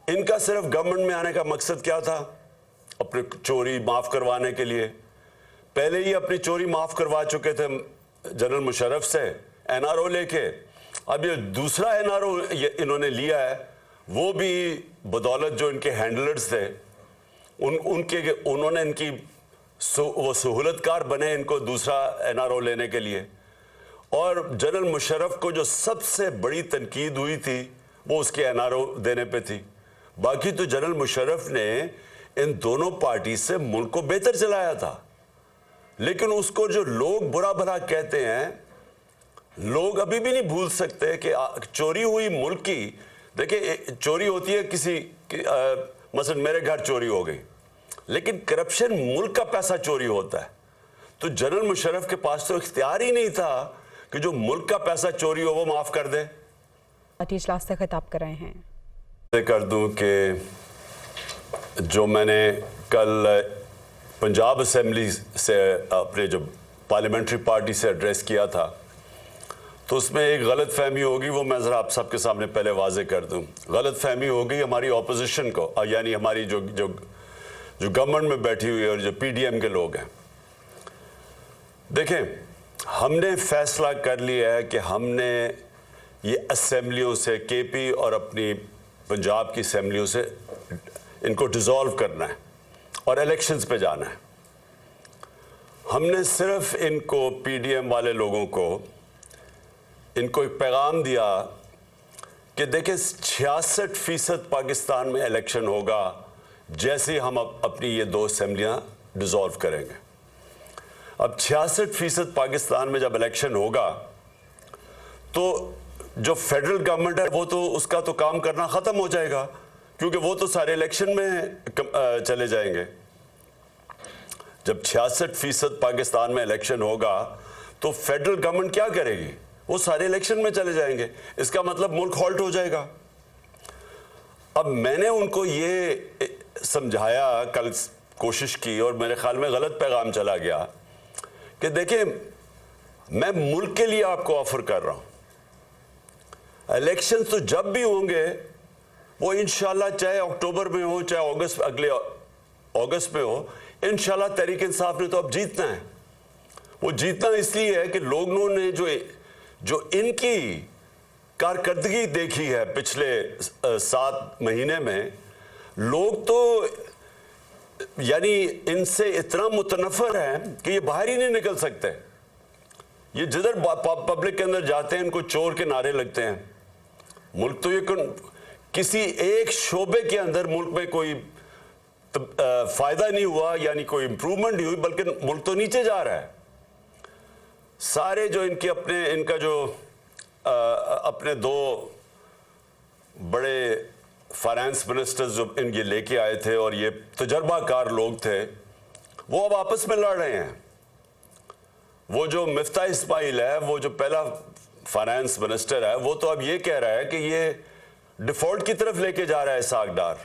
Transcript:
ان کا صرف گورنمنٹ میں آنے کا مقصد کیا تھا؟ اپنی چوری معاف کروانے کے لیے. پہلے ہی اپنی چوری معاف کروا چکے تھے جنرل مشرف سے این آر او لے کے. اب یہ دوسرا این آر او انہوں نے لیا ہے, وہ بھی بدولت جو ان کے ہینڈلرز تھے انہوں نے ان کی وہ سہولت کار بنے ان کو دوسرا این آر او لینے کے لیے. اور جنرل مشرف کو جو سب سے بڑی تنقید ہوئی تھی وہ اس کے این آر او دینے پہ تھی. باقی تو جنرل مشرف نے ان دونوں پارٹی سے ملک کو بہتر چلایا تھا. لیکن اس کو جو لوگ برا بھلا کہتے ہیں, لوگ ابھی بھی نہیں بھول سکتے کہ چوری ہوئی ملک کی, دیکھیں چوری ہوتی ہے کسی مثلا میرے گھر چوری ہو گئی, لیکن کرپشن ملک کا پیسہ چوری ہوتا ہے. تو جنرل مشرف کے پاس تو اختیار ہی نہیں تھا کہ جو ملک کا پیسہ چوری ہو وہ معاف کر دے. اجلاس سے خطاب کر رہے ہیں. کر دوں کہ جو میں نے کل پنجاب اسمبلی سے اپنے جو پارلیمنٹری پارٹی سے ایڈریس کیا تھا, تو اس میں ایک غلط فہمی ہوگی, وہ میں ذرا آپ سب کے سامنے پہلے واضح کر دوں. غلط فہمی ہوگی ہماری اپوزیشن کو, یعنی ہماری جو گورنمنٹ میں بیٹھی ہوئی ہے اور جو پی ڈی ایم کے لوگ ہیں. دیکھیں, ہم نے فیصلہ کر لیا ہے کہ ہم نے یہ اسمبلیوں سے, کے پی اور اپنی پنجاب کی اسمبلیوں سے ان کو ڈیزالو کرنا ہے اور الیکشنز پہ جانا ہے. ہم نے صرف ان کو پی ڈی ایم والے لوگوں کو ان کو ایک پیغام دیا کہ دیکھیں 66% پاکستان میں الیکشن ہوگا جیسے ہی ہم اپنی یہ 2 اسمبلیاں ڈیزالو کریں گے. اب 66% پاکستان میں جب الیکشن ہوگا تو جو فیڈرل گورنمنٹ ہے وہ تو اس کا تو کام کرنا ختم ہو جائے گا, کیونکہ وہ تو سارے الیکشن میں چلے جائیں گے. جب 66% پاکستان میں الیکشن ہوگا تو فیڈرل گورنمنٹ کیا کرے گی؟ وہ سارے الیکشن میں چلے جائیں گے. اس کا مطلب ملک ہالٹ ہو جائے گا. اب میں نے ان کو یہ سمجھایا, کل کوشش کی, اور میرے خیال میں غلط پیغام چلا گیا کہ دیکھیں میں ملک کے لیے آپ کو آفر کر رہا ہوں. الیکشن تو جب بھی ہوں گے وہ انشاءاللہ چاہے اکتوبر میں ہو چاہے اگلے اگست میں ہو, انشاءاللہ تحریک انصاف نے تو اب جیتنا ہے. وہ جیتنا اس لیے ہے کہ لوگوں نے جو ان کی کارکردگی دیکھی ہے پچھلے 7 مہینے میں, لوگ تو یعنی ان سے اتنا متنفر ہیں کہ یہ باہر ہی نہیں نکل سکتے. یہ جدھر پبلک کے اندر جاتے ہیں ان کو چور کے نعرے لگتے ہیں. ملک تو یہ کسی ایک شعبے کے اندر ملک میں کوئی فائدہ نہیں ہوا, یعنی کوئی امپروومنٹ نہیں ہوئی, بلکہ ملک تو نیچے جا رہا ہے. سارے جو ان کا جو اپنے 2 بڑے فائنانس منسٹرز جو یہ لے کے آئے تھے اور یہ تجربہ کار لوگ تھے, وہ اب آپس میں لڑ رہے ہیں. وہ جو مفتاح اسماعیل ہے, وہ جو پہلا فائنانس منسٹر ہے, وہ تو اب یہ کہہ رہا ہے کہ یہ ڈیفالٹ کی طرف لے کے جا رہا ہے اسحاق ڈار.